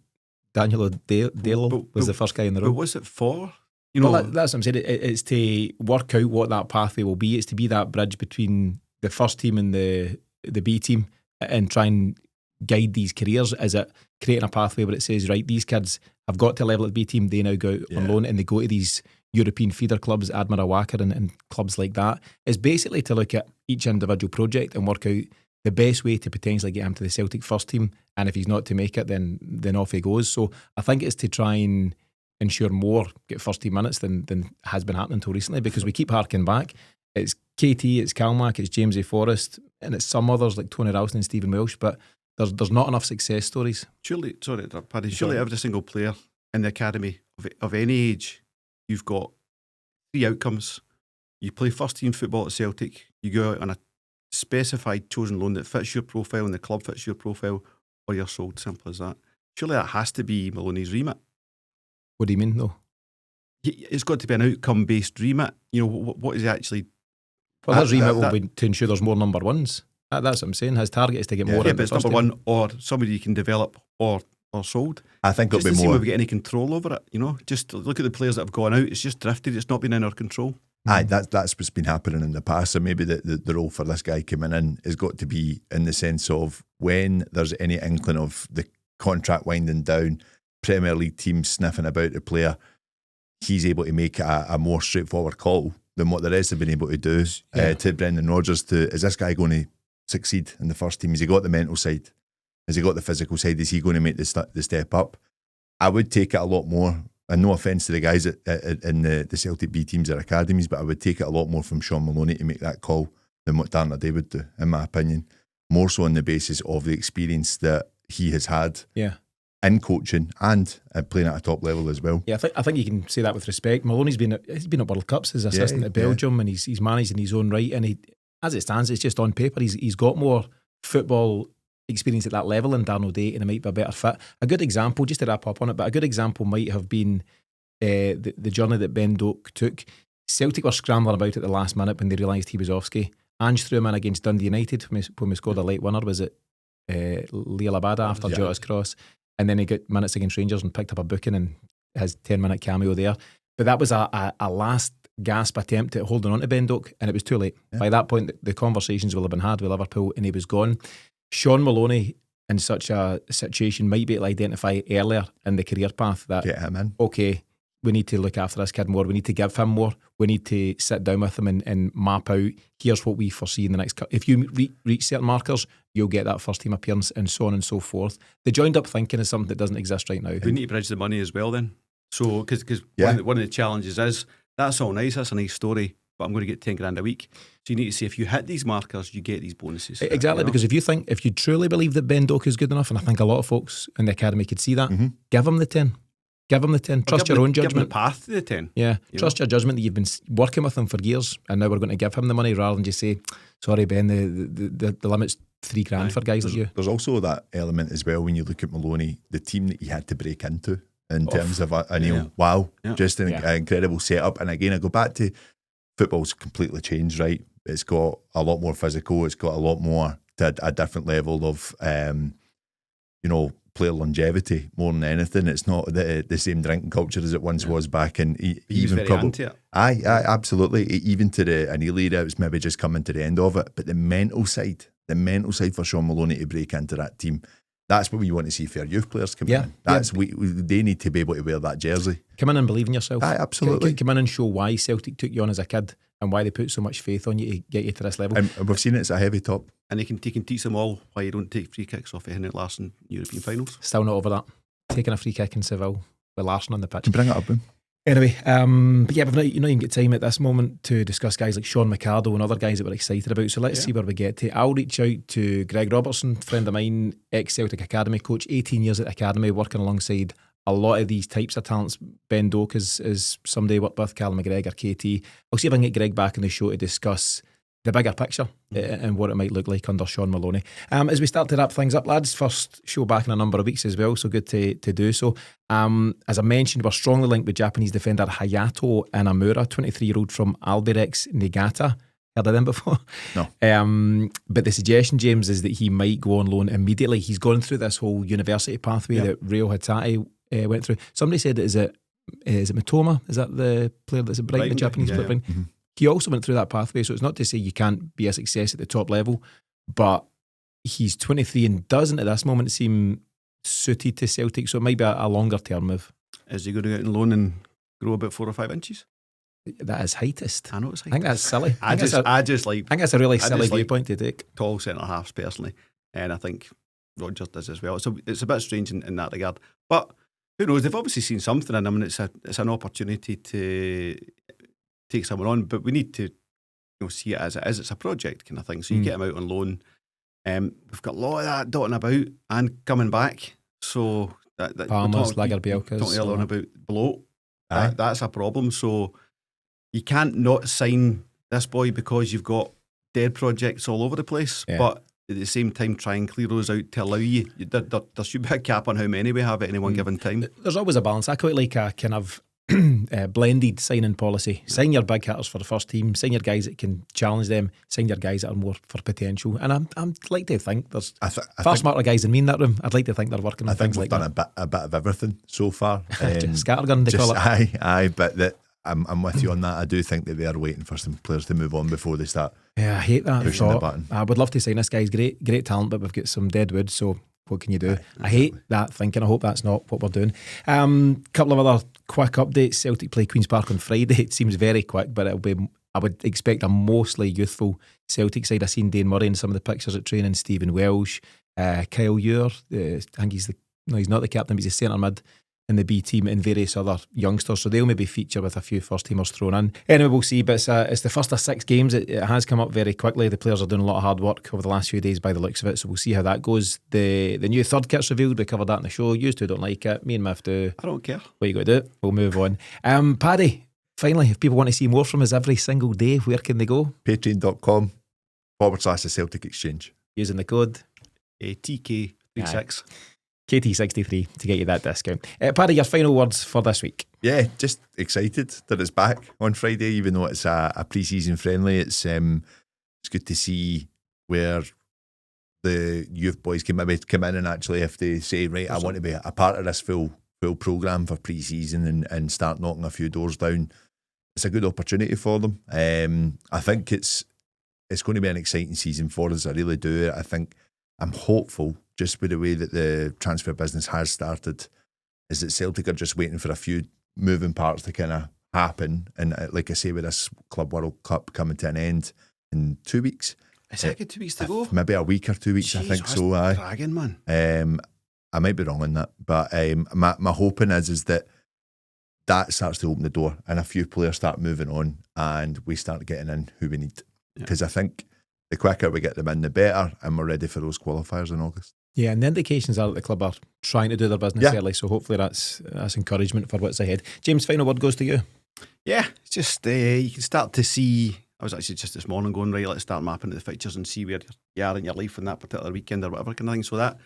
Daniel Dale was the first guy in the role. But what's it for? That's what I'm saying. It's to work out what that pathway will be. It's to be that bridge between the first team and the B team, and try and guide these careers. Is it creating a pathway where it says, right, these kids have got to a level at the B team, they now go out on loan and they go to these European feeder clubs, Admira Wacker and clubs like that. It's basically to look at each individual project and work out the best way to potentially get him to the Celtic first team. And if he's not to make it, then off he goes. So I think it's to try and ensure more get first team minutes than has been happening until recently, because we keep harking back. It's KT, it's Calmac, it's James A. Forrest, and it's some others like Tony Ralston and Stephen Welsh, but there's not enough success stories. Surely every single player in the academy of any age, you've got 3 outcomes. You play first team football at Celtic, you go out on a specified chosen loan that fits your profile and the club fits your profile, or you're sold. Simple as that. Surely that has to be Maloney's remit. What do you mean, though? It's got to be an outcome-based remit. What is he actually... Well, his remit will be to ensure there's more number ones. That's what I'm saying. His target is to get more. Yeah, but it's number one or somebody you can develop or sold. I think it'll be more. Just to see if we get any control over it, Just look at the players that have gone out. It's just drifted. It's not been in our control. Aye, that's what's been happening in the past. So maybe the role for this guy coming in has got to be in the sense of when there's any inkling of the contract winding down, Premier League teams sniffing about the player, he's able to make a more straightforward call than what the rest have been able to do. To Brendan Rodgers, is this guy going to succeed in the first team? Has he got the mental side? Has he got the physical side? Is he going to make the step up? I would take it a lot more, and no offence to the guys in the Celtic B teams or academies, but I would take it a lot more from Shaun Maloney to make that call than what Darren O'Day would do, in my opinion. More so on the basis of the experience that he has had in coaching and playing at a top level as well. Yeah, I think you can say that with respect. Maloney's been at World Cups as assistant at Belgium, and he's managed in his own right. And he, as it stands, it's just on paper. He's got more football experience at that level than Darren O'Day, and it might be a better fit. A good example, just to wrap up on it, but a good example might have been the journey that Ben Doak took. Celtic were scrambling about at the last minute when they realised he was off ski. Ange threw him in against Dundee United when we scored a late winner. Was it Leah Labada after Jota's cross? And then he got minutes against Rangers and picked up a booking and his 10-minute cameo there. But that was a last gasp attempt at holding on to Ben Doak, and it was too late. Yeah. By that point, the conversations will have been had with Liverpool, and he was gone. Shaun Maloney, in such a situation, might be able to identify earlier in the career path that, get him in. Okay, we need to look after this kid more. We need to give him more. We need to sit down with him and map out, here's what we foresee in the next... If you reach certain markers, you'll get that first team appearance, and so on and so forth. The joined up thinking is something that doesn't exist right now. We need to bridge the money as well then. So, because one of the challenges is, that's all nice, that's a nice story, but I'm going to get 10 grand a week. So you need to see if you hit these markers, you get these bonuses. Exactly, because if you truly believe that Ben Doak is good enough, and I think a lot of folks in the academy could see that, give him the 10. Give him the 10. Trust your own judgment. Give him the path to the 10. Yeah. Trust your judgment that you've been working with him for years, and now we're going to give him the money rather than just say, sorry, Ben, the limit's 3 grand for guys like you. There's also that element as well when you look at Maloney, the team that he had to break into in terms of just an incredible setup. And again, I go back to football's completely changed, right? It's got a lot more physical. It's got a lot more to a different level of, player longevity more than anything. It's not the same drinking culture as it once was back in even probably. Aye, absolutely. Even to the Anil era, it was maybe just coming to the end of it. But the mental side for Shaun Maloney to break into that team, that's what we want to see for our youth players coming in. They need to be able to wear that jersey. Come in and believe in yourself. Aye, absolutely. Come in and show why Celtic took you on as a kid and why they put so much faith on you to get you to this level. And we've seen it's a heavy top. And he can teach them all why you don't take free kicks off of Henrik Larsson European finals. Still not over that. Taking a free kick in Seville with Larsson on the pitch. Bring it up, Ben. Anyway, but yeah, we've not even get time at this moment to discuss guys like Sean McArdle and other guys that we're excited about. So let's see where we get to. I'll reach out to Greg Robertson, friend of mine, ex-Celtic Academy coach, 18 years at the Academy, working alongside a lot of these types of talents. Ben Doak is somebody I worked with, Callum McGregor, KT. I'll see if I can get Greg back on the show to discuss the bigger picture and what it might look like under Shaun Maloney. As we start to wrap things up, lads, first show back in a number of weeks as well, so good to do so. As I mentioned, we're strongly linked with Japanese defender Hayato Inamura, 23-year-old from Albirex Niigata. Heard of them before? No. But the suggestion, James, is that he might go on loan immediately. He's gone through this whole university pathway that Reo Hatate went through. Somebody said, is it Mitoma? Is that the player that's at Brighton, the Japanese player? Mm-hmm. He also went through that pathway, so it's not to say you can't be a success at the top level, but he's 23 and doesn't at this moment seem suited to Celtic, so it might be a longer term move. Is he going to get on loan and grow about 4 or 5 inches? That is heightest. I know it's heightest. I think that's silly. I think that's a really silly viewpoint to take. Tall centre halves personally, and I think Rodgers does as well. So it's a bit strange in that regard, but who knows? They've obviously seen something in him, and it's an opportunity to take someone on, but we need to see it as it is. It's a project kind of thing. So you get him out on loan. We've got a lot of that dotting about and coming back. So Palmer's, Lagerbielke's. Talking a lot about bloat. That's a problem. So you can't not sign this boy because you've got dead projects all over the place. Yeah. But at the same time, try and clear those out to allow you. There should be a cap on how many we have at any one given time. There's always a balance. I quite like a kind of blended signing policy. Sign your big hitters for the first team, sign your guys that can challenge them, sign your guys that are more for potential. And I'm like to think there's far smarter guys than me in that room. I'd like to think they're working on things like that. I think we've done a bit of everything so far. Scattergun, they call it. Aye, but I'm with you on that. I do think that they are waiting for some players to move on before they start. Yeah, I hate that. Pushing the button. I would love to sign this guy's great talent, but we've got some dead wood, so what can you do? I hate that thinking. I hope that's not what we're doing. Couple of other quick updates. Celtic play Queen's Park on Friday. It seems very quick, but I would expect a mostly youthful Celtic side. I've seen Dane Murray in some of the pictures at training, Stephen Welsh, Kyle Ewer. I think he's not the captain, but he's a centre mid in the B team, and various other youngsters, so they'll maybe feature with a few first teamers thrown in. Anyway, we'll see, but it's the first of 6 games. It has come up very quickly. The players are doing a lot of hard work over the last few days by the looks of it, so we'll see how that goes. The new third kit's revealed. We covered that in the show. You two don't like it, me and Miff do. I don't care. What you got to do? We'll move on. Paddy, finally, if people want to see more from us every single day, where can they go? Patreon.com/the Celtic Exchange, using the code TK36 KT63 to get you that discount. Paddy, your final words for this week? Yeah, just excited that it's back on Friday, even though it's a pre-season friendly. It's good to see where the youth boys can maybe come in and actually, if they say, right, I want to be a part of this full programme for pre-season and start knocking a few doors down, it's a good opportunity for them. I think it's going to be an exciting season for us. I really do. I'm hopeful, just with the way that the transfer business has started, is that Celtic are just waiting for a few moving parts to kind of happen. And like I say, with this Club World Cup coming to an end in 2 weeks. Is it 2 weeks to go? Maybe a week or 2 weeks, I think so. Dragging, man. I might be wrong on that, but my hoping is that starts to open the door and a few players start moving on and we start getting in who we need. Because I think the quicker we get them in, the better, and we're ready for those qualifiers in August. Yeah, and the indications are that the club are trying to do their business early, so hopefully that's encouragement for what's ahead. James, final word goes to you. Yeah, it's just you can start to see. I was actually just this morning going, right, let's start mapping the fixtures and see where you are in your life on that particular weekend or whatever kind of thing. So that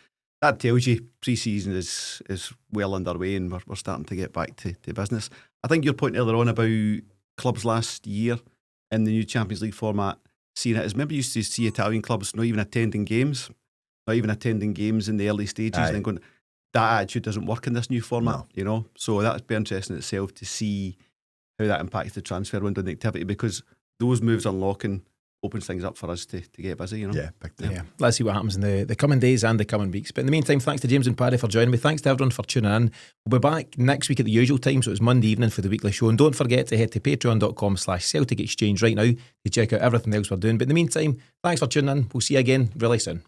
tells you pre-season is well underway and we're starting to get back to business. I think your point earlier on about clubs last year in the new Champions League format, seeing it as maybe you used to see Italian clubs not even attending games in the early stages and then going, that attitude doesn't work in this new format, you know. So that'd be interesting itself to see how that impacts the transfer window and the activity, because those moves unlocking opens things up for us to get busy, you know. Yeah, big time. Yeah. Let's see what happens in the coming days and the coming weeks. But in the meantime, thanks to James and Paddy for joining me. Thanks to everyone for tuning in. We'll be back next week at the usual time, so it's Monday evening for the weekly show. And don't forget to head to patreon.com/Celtic Exchange right now to check out everything else we're doing. But in the meantime, thanks for tuning in. We'll see you again really soon.